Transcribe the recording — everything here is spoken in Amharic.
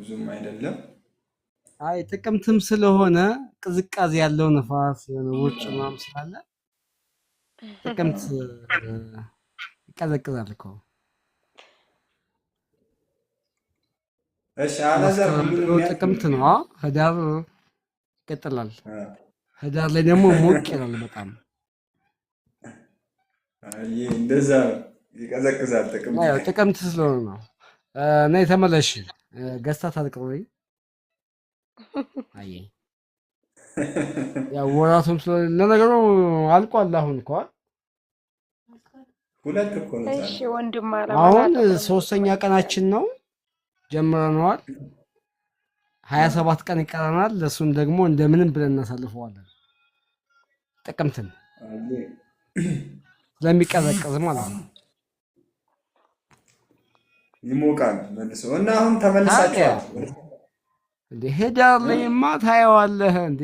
ብዙም አይደለም። አይ ጥቅምትም ስለሆነ ቅዝቃዜ ያለው ነፋስ የሆነ ውርጭ ምናምን ስላለ ጥቅምት ይቀዘቅዛል እኮ። እሺ አላዛር መስከረም ብሎ ሁሉንም ጥቅምት ያልኩህ ነው። ህዳር ይቀጥላል። አ ህዳር ላይ ደግሞ ሞቅ ይላል በጣም። አይ እንደዛ ነው። ይቀዘቅዛል ጥቅምት ያው ላይ። ጥቅምት ስለሆነ ነው። እና የተመለሽ ገዝታ ታልቅበይ። አይ ያው ወራቱም ስለሆነ ለነገሩ አልቋል። አሁን እኮ ሁለት እኮ ነው እሺ ዛሬ። ወንድም አለም አሁን አላከብርም ሶስተኛ ቀናችን ነው። ጀምረነዋል። 27 ቀን ይቀረናል። ለሱን ደግሞ እንደምንም ብለን እናሳልፈዋለን። ጥቅምትን አይ ስለሚቀዘቅዝ ማለት ነው። ይሞቃል መልሶ እና አሁን ታዲያ ተመልሳችኋል። እንዴ ህዳር ላይማ ታየዋለህ እንዴ